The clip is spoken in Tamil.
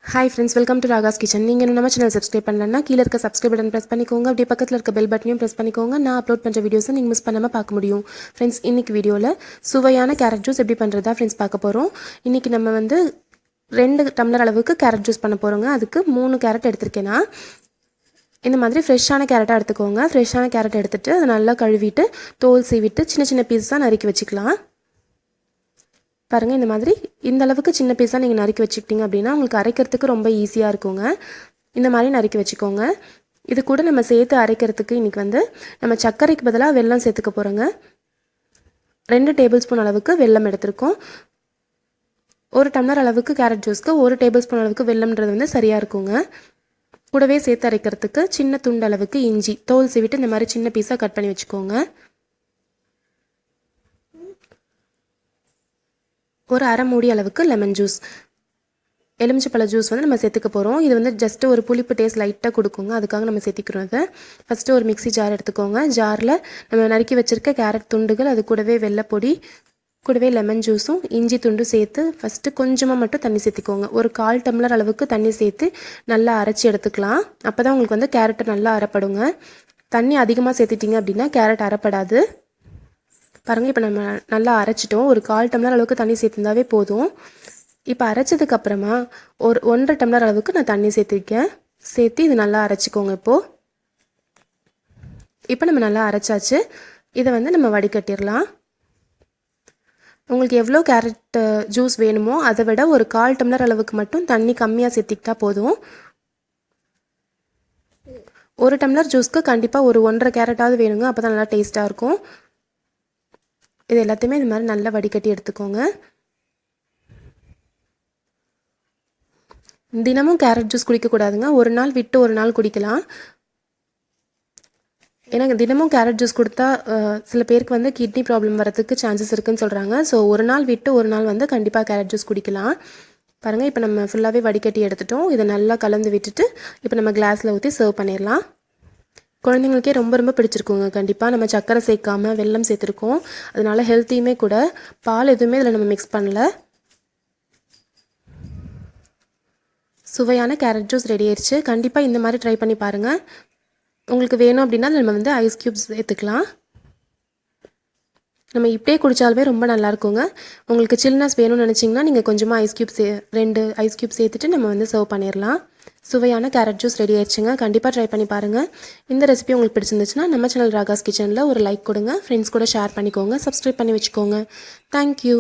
Hi friends, welcome to Ragas Kitchen. நீங்க இன்னும் நம்ம சேனல் சப்ஸ்கிரைப் பண்ணலன்னா கீழ இருக்க சப்ஸ்கிரைப் பட்டன் பிரஸ் பண்ணிக்கோங்க. அப்படியே பக்கத்துல இருக்க பெல் பட்டனையும் பிரஸ் பண்ணிக்கோங்க. நான் அப்லோட் பண்ற வீடியோஸை நீங்க மிஸ் பண்ணாம பார்க்க முடியும். ஃப்ரெண்ட்ஸ், இன்னைக்கு வீடியோல சுவையான கேரட் ஜூஸ் எப்படி பண்றதா ஃப்ரெண்ட்ஸ் பார்க்க போறோம். இன்னைக்கு நம்ம வந்து 2 டம்ளர் அளவுக்கு கேரட் ஜூஸ் பண்ண போறோங்க. அதுக்கு 3 கேரட் எடுத்துர்க்கேனா. இந்த மாதிரி ஃப்ரெஷ்ஷான கேரட்டா எடுத்துக்கோங்க. ஃப்ரெஷ்ஷான கேரட் எடுத்துட்டு அதை நல்லா கழுவிட்டு தோல் சீவிட்டு சின்ன சின்ன பீஸா நறுக்கி வச்சுக்கலாம். பாருங்கள், இந்த மாதிரி இந்த அளவுக்கு சின்ன பீஸாக நீங்கள் நறுக்கி வச்சுக்கிட்டீங்க அப்படின்னா உங்களுக்கு அரைக்கிறதுக்கு ரொம்ப ஈஸியாக இருக்குங்க. இந்த மாதிரி நறுக்கி வச்சுக்கோங்க. இது கூட நம்ம சேர்த்து அரைக்கிறதுக்கு இன்றைக்கி வந்து நம்ம சர்க்கரைக்கு பதிலாக வெல்லம் சேர்த்துக்க போகிறோங்க. 2 டேபிள் ஸ்பூன் அளவுக்கு வெல்லம் எடுத்திருக்கோம். 1 டம்ளர் அளவுக்கு கேரட் ஜூஸ்க்கு 1 டேபிள் ஸ்பூன் அளவுக்கு வெல்லம்ன்றது வந்து சரியாக இருக்குங்க. கூடவே சேர்த்து அரைக்கிறதுக்கு சின்ன துண்டு அளவுக்கு இஞ்சி தோல் சீவிட்டு இந்த மாதிரி சின்ன பீஸாக கட் பண்ணி வச்சுக்கோங்க. ஒரு அரை மூடி அளவுக்கு லெமன் ஜூஸ், எலுமிச்சப்பழ ஜூஸ் வந்து நம்ம சேர்த்துக்க போகிறோம். இது வந்து ஜஸ்ட்டு ஒரு புளிப்பு டேஸ்ட் லைட்டாக கொடுக்குங்க, அதுக்காக நம்ம சேர்த்திக்கிறோம். அதை ஃபஸ்ட்டு ஒரு மிக்ஸி ஜார் எடுத்துக்கோங்க. ஜாரில் நம்ம நறுக்கி வச்சுருக்க கேரட் துண்டுகள், அது கூடவே வெள்ளைப்பொடி, கூடவே லெமன் ஜூஸும் இஞ்சி துண்டும் சேர்த்து ஃபஸ்ட்டு கொஞ்சமாக மட்டும் தண்ணி சேர்த்திக்கோங்க. ஒரு 1/4 டம்ளர் அளவுக்கு தண்ணி சேர்த்து நல்லா அரைச்சி எடுத்துக்கலாம். அப்போ தான் உங்களுக்கு வந்து கேரட்டு நல்லா அரைப்படுங்க. தண்ணி அதிகமாக சேர்த்திட்டிங்க அப்படின்னா கேரட் அரைப்படாது. பாருங்கள், இப்போ நம்ம நல்லா அரைச்சிட்டோம். ஒரு 1/4 டம்ளர் அளவுக்கு தண்ணி சேர்த்துருந்தாவே போதும். இப்போ அரைச்சதுக்கப்புறமா ஒரு 1.5 டம்ளர் அளவுக்கு நான் தண்ணி சேர்த்துருக்கேன். சேர்த்து இது நல்லா அரைச்சிக்கோங்க. இப்போ நம்ம நல்லா அரைச்சாச்சு. இதை வந்து நம்ம வடிகட்டிடலாம். உங்களுக்கு எவ்வளோ கேரட் ஜூஸ் வேணுமோ அதை விட ஒரு 1/4 டம்ளர் அளவுக்கு மட்டும் தண்ணி கம்மியாக சேர்த்திக்கிட்டா போதும். 1 டம்ளர் ஜூஸ்க்கு கண்டிப்பாக ஒரு 1.5 கேரட்டாவது வேணுங்க. அப்போ தான் நல்லா டேஸ்ட்டாக இருக்கும். இது எல்லாத்தையுமே இது மாதிரி நல்லா வடிகட்டி எடுத்துக்கோங்க. தினமும் கேரட் ஜூஸ் குடிக்கக்கூடாதுங்க. ஒரு நாள் விட்டு ஒரு நாள் குடிக்கலாம். ஏன்னா தினமும் கேரட் ஜூஸ் கொடுத்தா சில பேருக்கு வந்து கிட்னி ப்ராப்ளம் வரதுக்கு சான்சஸ் இருக்குதுன்னு சொல்கிறாங்க. ஸோ ஒரு நாள் விட்டு ஒரு நாள் வந்து கண்டிப்பாக கேரட் ஜூஸ் குடிக்கலாம். பாருங்கள், இப்போ நம்ம ஃபுல்லாகவே வடிகட்டி எடுத்துட்டோம். இதை நல்லா கலந்து விட்டுட்டு இப்போ நம்ம கிளாஸில் ஊற்றி சர்வ் பண்ணிடலாம். குழந்தைங்களுக்கே ரொம்ப ரொம்ப பிடிச்சிருக்குங்க. கண்டிப்பாக நம்ம சர்க்கரை சேர்க்காமல் வெல்லம் சேர்த்துருக்கோம். அதனால ஹெல்த்தியுமே கூட. பால் எதுவுமே இதில் நம்ம மிக்ஸ் பண்ணல. சுவையான கேரட் ஜூஸ் ரெடி ஆயிடுச்சு. கண்டிப்பாக இந்த மாதிரி ட்ரை பண்ணி பாருங்கள். உங்களுக்கு வேணும் அப்படின்னா நம்ம வந்து ஐஸ் க்யூப்ஸ் சேர்த்துக்கலாம். நம்ம இப்படியே குடித்தாலுமே ரொம்ப நல்லாயிருக்குங்க. உங்களுக்கு சில்னஸ் வேணும்னு நினச்சிங்கன்னா நீங்கள் கொஞ்சமாக ஐஸ் க்யூப்ஸ் 2 ஐஸ் க்யூப் சேர்த்துட்டு நம்ம வந்து சர்வ் பண்ணிடலாம். சுவையான கேரட் ஜூஸ் ரெடி ஆயிடுச்சுங்க. கண்டிப்பாக ட்ரை பண்ணி பாருங்கள். இந்த ரெசிபி உங்களுக்கு பிடிச்சிருந்துச்சுன்னா நம்ம சேனல் ராகாஸ் கிச்சனில் ஒரு லைக் கொடுங்க. ஃப்ரெண்ட்ஸ் கூட ஷேர் பண்ணிக்கோங்க. சப்ஸ்கிரைப் பண்ணி வச்சுக்கோங்க. தேங்க்யூ.